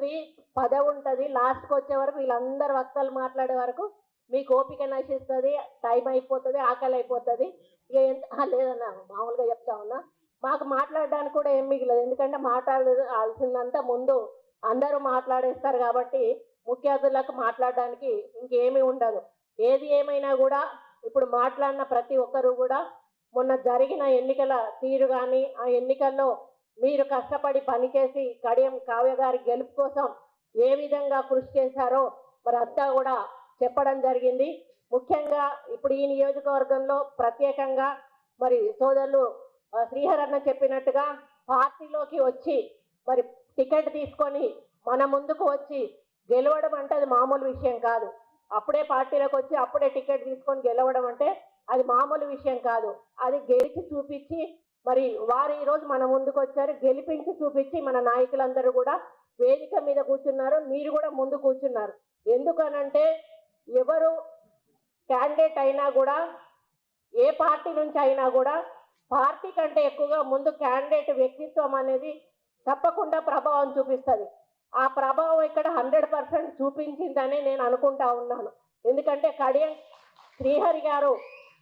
ఉంటుంది, పదవి ఉంటుంది, లాస్ట్కి వచ్చే వరకు వీళ్ళందరూ వక్తలు మాట్లాడే వరకు మీకు ఓపిక నశిస్తుంది, టైం అయిపోతుంది, ఆకలి అయిపోతుంది. ఇక లేదన్నా మామూలుగా చెప్తా ఉన్నా, మాకు మాట్లాడడానికి కూడా ఏం మిగిలేదు. ఎందుకంటే మాట్లాడాల్సిందంతా ముందు అందరూ మాట్లాడేస్తారు కాబట్టి ముఖ్య అతిథులకు మాట్లాడడానికి ఇంకేమీ ఉండదు. ఏది ఏమైనా కూడా ఇప్పుడు మాట్లాడిన ప్రతి ఒక్కరు కూడా మొన్న జరిగిన ఎన్నికల తీరు కానీ, ఆ ఎన్నికల్లో మీరు కష్టపడి పనిచేసి కడియం కావ్య గారి గెలుపు కోసం ఏ విధంగా కృషి చేశారో మరి అంతా కూడా చెప్పడం జరిగింది. ముఖ్యంగా ఇప్పుడు ఈ నియోజకవర్గంలో ప్రత్యేకంగా మరి సోదరులు శ్రీహరన్న చెప్పినట్టుగా పార్టీలోకి వచ్చి మరి టికెట్ తీసుకొని మన ముందుకు వచ్చి గెలవడం అంటే అది మామూలు విషయం కాదు. అప్పుడే పార్టీలోకి వచ్చి అప్పుడే టికెట్ తీసుకొని గెలవడం అంటే అది మామూలు విషయం కాదు. అది గెలిచి చూపించి మరి వారు ఈరోజు మన ముందుకు వచ్చారు, గెలిపించి చూపించి మన నాయకులందరూ కూడా వేదిక మీద కూర్చున్నారు, మీరు కూడా ముందు కూర్చున్నారు. ఎందుకనంటే ఎవరు క్యాండిడేట్ అయినా కూడా ఏ పార్టీ నుంచి అయినా కూడా పార్టీ కంటే ఎక్కువగా ముందు క్యాండిడేట్ వ్యక్తిత్వం అనేది తప్పకుండా ప్రభావం చూపిస్తుంది. ఆ ప్రభావం ఇక్కడ 100% చూపించిందని నేను అనుకుంటా ఉన్నాను. ఎందుకంటే కడియం శ్రీహరి గారు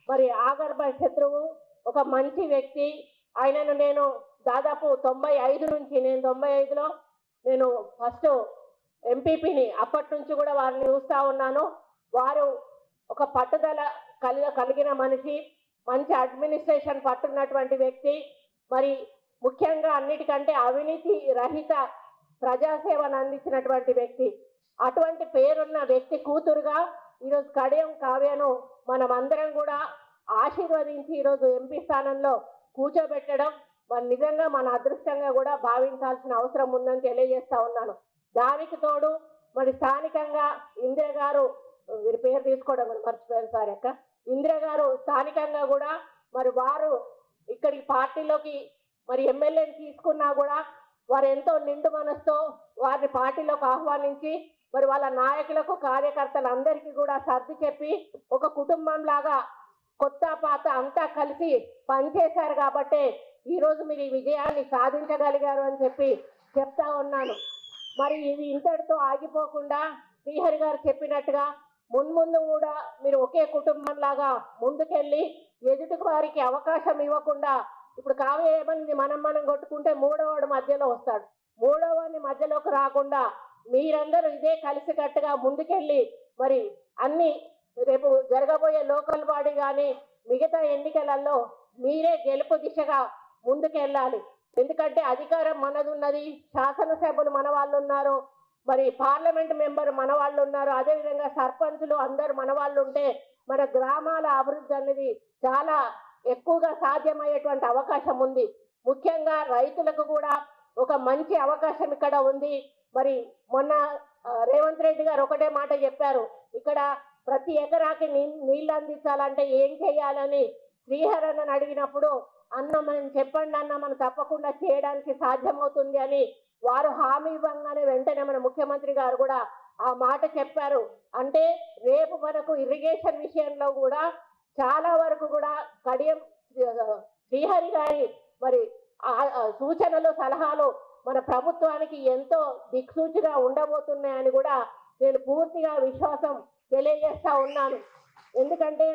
మరి ఆగర్భ శత్రువు, ఒక మంచి వ్యక్తి. ఆయనను నేను దాదాపు 95 నుంచి, నేను 95లో నేను ఫస్ట్ ఎంపీపీని, అప్పటి నుంచి కూడా వారిని చూస్తూ ఉన్నాను. వారు ఒక పట్టుదల కలిగిన మనిషి, మంచి అడ్మినిస్ట్రేషన్ పట్టున్నటువంటి వ్యక్తి, మరి ముఖ్యంగా అన్నిటికంటే అవినీతి రహిత ప్రజాసేవను అందించినటువంటి వ్యక్తి. అటువంటి పేరున్న వ్యక్తి కూతురుగా ఈరోజు కడియం కావ్యను మనం అందరం కూడా ఆశీర్వదించి ఈరోజు ఎంపీ స్థానంలో కూర్చోబెట్టడం మరి నిజంగా మన అదృష్టంగా కూడా భావించాల్సిన అవసరం ఉందని తెలియజేస్తా ఉన్నాను. దానికి తోడు మరి స్థానికంగా ఇందిర గారు, వీరి పేరు తీసుకోవడం మర్చిపోయాను సార్ అక్క, ఇందిర గారు స్థానికంగా కూడా మరి వారు ఇక్కడికి పార్టీలోకి మరి ఎమ్మెల్యేని తీసుకున్నా కూడా వారు ఎంతో నిండు మనసుతో వారిని పార్టీలోకి ఆహ్వానించి మరి వాళ్ళ నాయకులకు కార్యకర్తలందరికీ కూడా సర్ది చెప్పి ఒక కుటుంబం లాగా కొత్త పాత అంతా కలిసి పనిచేశారు కాబట్టి ఈరోజు మీరు ఈ విజయాన్ని సాధించగలిగారు అని చెప్పి చెప్తా ఉన్నాను. మరి ఇది ఇంతటితో ఆగిపోకుండా శ్రీహరి గారు చెప్పినట్టుగా మున్ముందు కూడా మీరు ఒకే కుటుంబం లాగా ముందుకెళ్ళి ఎదుటి వారికి అవకాశం ఇవ్వకుండా, ఇప్పుడు కావ్య ఏమని మనం కొట్టుకుంటే మూడోవాడు మధ్యలో వస్తాడు, మూడోవాడిని మధ్యలోకి రాకుండా మీరందరూ ఇదే కలిసికట్టుగా ముందుకెళ్ళి మరి అన్ని రేపు జరగబోయే లోకల్ బాడీ కానీ మిగతా ఎన్నికలలో మీరే గెలుపు దిశగా ముందుకెళ్ళాలి. ఎందుకంటే అధికారం మనది ఉన్నది, శాసనసభ్యులు మన వాళ్ళు ఉన్నారు, మరి పార్లమెంట్ మెంబర్ మన వాళ్ళు ఉన్నారు, అదేవిధంగా సర్పంచులు అందరూ మన వాళ్ళు ఉంటే మన గ్రామాల అభివృద్ధి అనేది చాలా ఎక్కువగా సాధ్యమయ్యేటువంటి అవకాశం ఉంది. ముఖ్యంగా రైతులకు కూడా ఒక మంచి అవకాశం ఇక్కడ ఉంది. మరి మొన్న రేవంత్ రెడ్డి గారు ఒకటే మాట చెప్పారు, ఇక్కడ ప్రతి ఎకరాకి నీళ్ళు అందించాలంటే ఏం చేయాలని శ్రీహరన్నను అడిగినప్పుడు అన్న మనం చెప్పండి అన్న, మనం తప్పకుండా చేయడానికి సాధ్యమవుతుంది అని వారు హామీ ఇవ్వగానే వెంటనే మన ముఖ్యమంత్రి గారు కూడా ఆ మాట చెప్పారు. అంటే రేపు మనకు ఇరిగేషన్ విషయంలో కూడా చాలా వరకు కూడా కడియం శ్రీహరి గారి మరి సూచనలు సలహాలు మన ప్రభుత్వానికి ఎంతో దిక్సూచిగా ఉండబోతున్నాయని కూడా నేను పూర్తిగా విశ్వాసం తెలియజేస్తా ఉన్నాను. ఎందుకంటే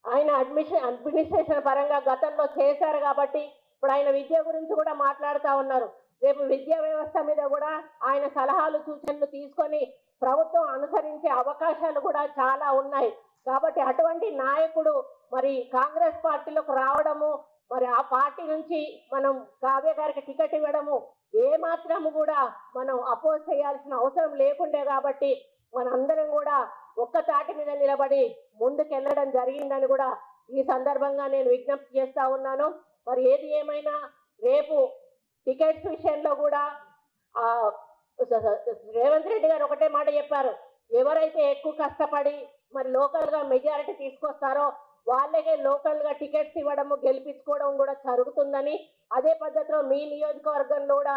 ఆయన అడ్మినిస్ట్రేషన్ పరంగా గతంలో చేశారు కాబట్టి ఇప్పుడు ఆయన విద్య గురించి కూడా మాట్లాడుతూ ఉన్నారు. రేపు విద్యా వ్యవస్థ మీద కూడా ఆయన సలహాలు సూచనలు తీసుకొని ప్రభుత్వం అనుసరించే అవకాశాలు కూడా చాలా ఉన్నాయి. కాబట్టి అటువంటి నాయకుడు మరి కాంగ్రెస్ పార్టీలోకి రావడము, మరి ఆ పార్టీ నుంచి మనం కావ్య గారికి టికెట్ ఇవ్వడము ఏ మాత్రము కూడా మనం అపోజ్ చేయాల్సిన అవసరం లేకుండే కాబట్టి మనందరం కూడా ఒక్క తాటి మీద నిలబడి ముందుకెళ్ళడం జరిగిందని కూడా ఈ సందర్భంగా నేను విజ్ఞప్తి చేస్తా ఉన్నాను. మరి ఏది ఏమైనా రేపు టికెట్స్ విషయంలో కూడా రేవంత్ రెడ్డి గారు ఒకటే మాట చెప్పారు, ఎవరైతే ఎక్కువ కష్టపడి మరి లోకల్గా మెజారిటీ తీసుకొస్తారో వాళ్ళకే లోకల్గా టికెట్స్ ఇవ్వడము గెలిపించుకోవడం కూడా జరుగుతుందని, అదే పద్ధతిలో మీ నియోజకవర్గంలో కూడా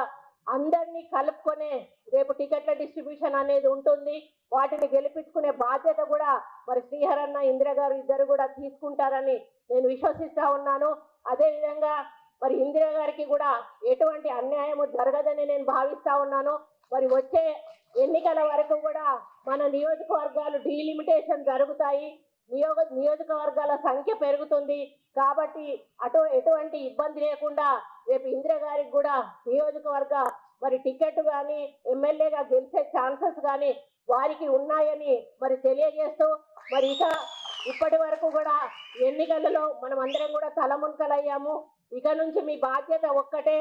అందరినీ కలుపుకొనే రేపు టికెట్ల డిస్ట్రిబ్యూషన్ అనేది ఉంటుంది. వాటిని గెలిపించుకునే బాధ్యత కూడా మరి శ్రీహరన్న ఇందిర గారు ఇద్దరు కూడా తీసుకుంటారని నేను విశ్వసిస్తా ఉన్నాను. అదేవిధంగా మరి ఇందిర గారికి కూడా ఎటువంటి అన్యాయము జరగదని నేను భావిస్తా ఉన్నాను. మరి వచ్చే ఎన్నికల వరకు కూడా మన నియోజకవర్గాలు డీలిమిటేషన్ జరుగుతాయి, నియోజకవర్గాల సంఖ్య పెరుగుతుంది. కాబట్టి ఎటువంటి ఇబ్బంది లేకుండా రేపు ఇందిర గారికి కూడా నియోజకవర్గ మరి టికెట్ కానీ ఎమ్మెల్యేగా గెలిచే ఛాన్సెస్ కానీ వారికి ఉన్నాయని మరి తెలియజేస్తూ, మరి ఇప్పటి వరకు కూడా ఎన్నికలలో మనం అందరం కూడా తలమునకలయ్యాము. ఇక నుంచి మీ బాధ్యత ఒక్కటే,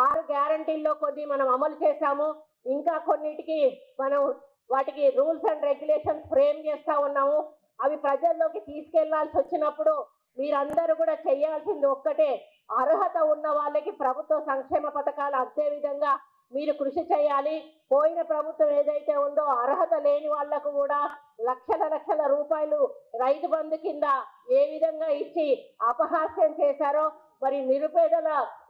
6 గ్యారంటీల్లో కొన్ని మనం అమలు చేశాము, ఇంకా కొన్నిటికి మనం వాటికి రూల్స్ అండ్ రెగ్యులేషన్స్ ఫ్రేమ్ చేస్తా ఉన్నాము. అవి ప్రజల్లోకి తీసుకెళ్లాల్సి వచ్చినప్పుడు మీరందరూ కూడా చేయాల్సింది ఒక్కటే, అర్హత ఉన్న వాళ్ళకి ప్రభుత్వ సంక్షేమ పథకాలు అందే విధంగా మీరు కృషి చేయాలి. పోయిన ప్రభుత్వం ఏదైతే ఉందో అర్హత లేని వాళ్లకు కూడా లక్షల రూపాయలు రైతు బంధు కింద ఏ విధంగా ఇచ్చి అపహాస్యం చేశారో, మరి నిరుపేదల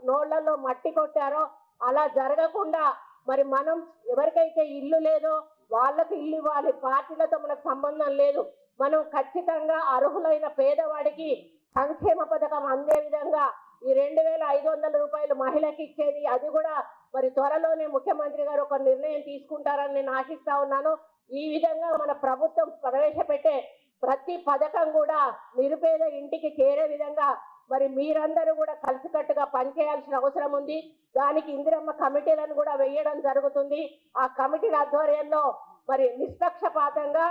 నోళ్లలో మట్టి కొట్టారో అలా జరగకుండా మరి మనం ఎవరికైతే ఇల్లు లేదో వాళ్ళకి ఇల్లు ఇవ్వాలి. పార్టీలతో మనకు సంబంధం లేదు. మనం ఖచ్చితంగా అర్హులైన పేదవాడికి సంక్షేమ పథకం అందే విధంగా ఈ 2500 రూపాయలు మహిళకి ఇచ్చేది, అది కూడా మరి త్వరలోనే ముఖ్యమంత్రి గారు ఒక నిర్ణయం తీసుకుంటారని నేను ఆశిస్తా ఉన్నాను. ఈ విధంగా మన ప్రభుత్వం ప్రవేశపెట్టే ప్రతి పథకం కూడా నిరుపేద ఇంటికి చేరే విధంగా మరి మీరందరూ కూడా కలిసికట్టుగా పనిచేయాల్సిన అవసరం ఉంది. దానికి ఇందిరమ్మ కమిటీలను కూడా వేయడం జరుగుతుంది. ఆ కమిటీల ఆధ్వర్యంలో మరి నిష్పక్షపాతంగా,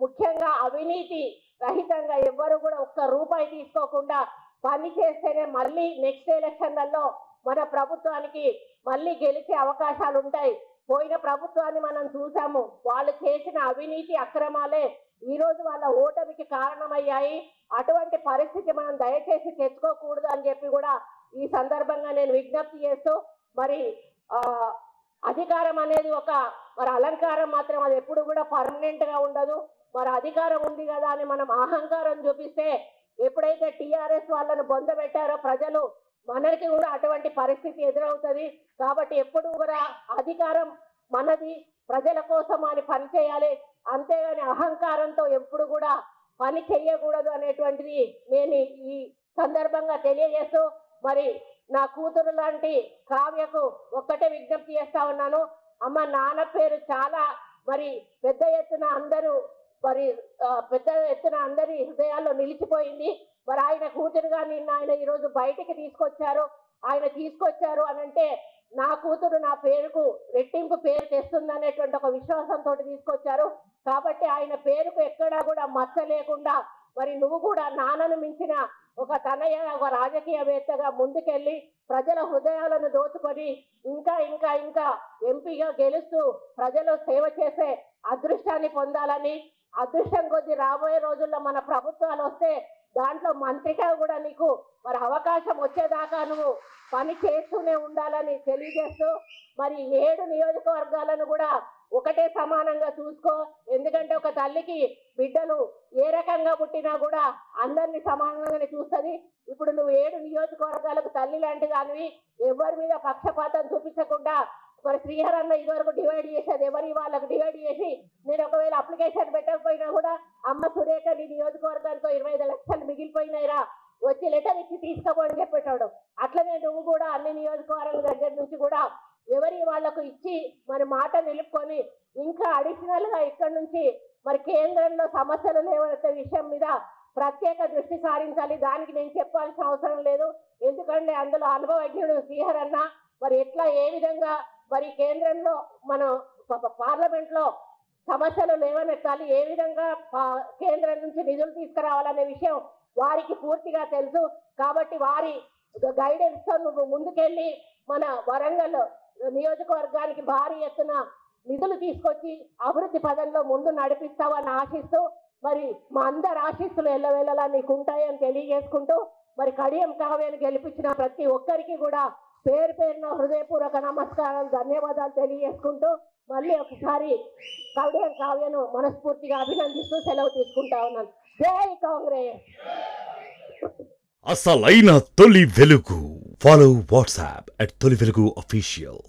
ముఖ్యంగా అవినీతి రహితంగా ఎవ్వరు కూడా ఒక్క రూపాయి తీసుకోకుండా పని చేస్తేనే మళ్ళీ నెక్స్ట్ ఎలక్షన్లలో మన ప్రభుత్వానికి మళ్ళీ గెలిచే అవకాశాలు ఉంటాయి. పోయిన ప్రభుత్వాన్ని మనం చూసాము, వాళ్ళు చేసిన అవినీతి అక్రమాలే ఈరోజు వాళ్ళ ఓటమికి కారణమయ్యాయి. అటువంటి పరిస్థితి మనం దయచేసి తెచ్చుకోకూడదు అని చెప్పి కూడా ఈ సందర్భంగా నేను విజ్ఞప్తి చేస్తూ, మరి అధికారం అనేది ఒక మరి అలంకారం మాత్రం, అది ఎప్పుడు కూడా పర్మనెంట్ గా ఉండదు. మరి అధికారం ఉంది కదా అని మనం అహంకారం చూపిస్తే ఎప్పుడైతే టీఆర్ఎస్ వాళ్ళను బొందబెట్టారో ప్రజలు, మనకి కూడా అటువంటి పరిస్థితి ఎదురవుతుంది. కాబట్టి ఎప్పుడు కూడా అధికారం మనది, ప్రజల కోసం అని పని చేయాలి, అంతేగాని అహంకారంతో ఎప్పుడు కూడా పని చేయకూడదు అనేటువంటిది నేను ఈ సందర్భంగా తెలియజేస్తూ, మరి నా కూతురు లాంటి కావ్యకు ఒక్కటే విజ్ఞప్తి చేస్తా ఉన్నాను. అమ్మ, నాన్న పేరు చాలా మరి పెద్ద ఎత్తున అందరి హృదయాల్లో నిలిచిపోయింది. మరి ఆయన కూతురుగా నిన్న ఆయన ఈరోజు బయటికి తీసుకొచ్చారు. ఆయన తీసుకొచ్చారు అని అంటే నా కూతురు నా పేరుకు రెట్టింపు పేరు తెస్తుంది అనేటువంటి ఒక విశ్వాసంతో తీసుకొచ్చారు. కాబట్టి ఆయన పేరుకు ఎక్కడా కూడా మచ్చ లేకుండా మరి నువ్వు కూడా నాన్నను మించిన ఒక తనయ, ఒక రాజకీయవేత్తగా ముందుకెళ్ళి ప్రజల హృదయాలను దోచుకొని ఇంకా ఇంకా ఇంకా ఎంపీగా గెలుస్తూ ప్రజలు సేవ చేసే అదృష్టాన్ని పొందాలని, అదృష్టం కొద్ది రాబోయే రోజుల్లో మన ప్రభుత్వాలు వస్తే దాంట్లో మంత్రిగా కూడా నీకు మరి అవకాశం వచ్చేదాకా నువ్వు పని చేస్తూనే ఉండాలని తెలియజేస్తూ, మరి 7 నియోజకవర్గాలను కూడా ఒకటే సమానంగా చూసుకో. ఎందుకంటే ఒక తల్లికి బిడ్డలు ఏ రకంగా పుట్టినా కూడా అందరినీ సమానంగానే చూస్తుంది. ఇప్పుడు నువ్వు 7 నియోజకవర్గాలకు తల్లి లాంటి దానివి, ఎవరి మీద పక్షపాతం చూపించకుండా మరి శ్రీహర్ అన్న ఇదివరకు డివైడ్ చేసేది, ఎవరి వాళ్ళకు డివైడ్ చేసి నేను ఒకవేళ అప్లికేషన్ పెట్టకపోయినా కూడా అమ్మ సురేఖ నీ నియోజకవర్గానికి 25 లక్షలు మిగిలిపోయినాయిరా, వచ్చి లెటర్ ఇచ్చి తీసుకోమని చెప్పేటాడు. అట్లనే నువ్వు కూడా అన్ని నియోజకవర్గాల దగ్గర నుంచి కూడా ఎవరి వాళ్లకు ఇచ్చి మరి మాట నిలుపుకొని ఇంకా అడిషనల్ గా ఇక్కడ నుంచి మరి కేంద్రంలో సమస్యలు లేవనే విషయం మీద ప్రత్యేక దృష్టి సారించాలి. దానికి నేను చెప్పాల్సిన అవసరం లేదు, ఎందుకంటే అందులో అనుభవజ్ఞుడు శ్రీహర్ అన్న మరి ఎట్లా ఏ విధంగా మరి కేంద్రంలో మన పార్లమెంట్ లో సమస్యలు లేవనెత్తాలి, ఏ విధంగా కేంద్రం నుంచి నిధులు తీసుకురావాలనే విషయం వారికి పూర్తిగా తెలుసు. కాబట్టి వారి గైడెన్స్ తో నువ్వు ముందుకెళ్ళి మన వరంగల్ నియోజకవర్గానికి భారీ ఎత్తున నిధులు తీసుకొచ్చి అభివృద్ధి పదంలో ముందు నడిపిస్తావని ఆశిస్తూ, మరి మా అందరి ఆశీస్సులు ఎల్లవేళలా నీకు ఉంటాయని తెలియజేసుకుంటూ, మరి కడియం కావ్యను గెలిపించిన ప్రతి ఒక్కరికి కూడా పేరు పేరున హృదయపూర్వక నమస్కారాలు, ధన్యవాదాలు తెలియజేసుకుంటూ మళ్ళీ ఒకసారి కడియం కావ్యను మనస్ఫూర్తిగా అభినందిస్తూ సెలవు తీసుకుంటా ఉన్నాను. జై కాంగ్రెస్. అసలైన తొలి వెలుగు. ఫాలో వాట్సాప్ @తొలి వెలుగు official.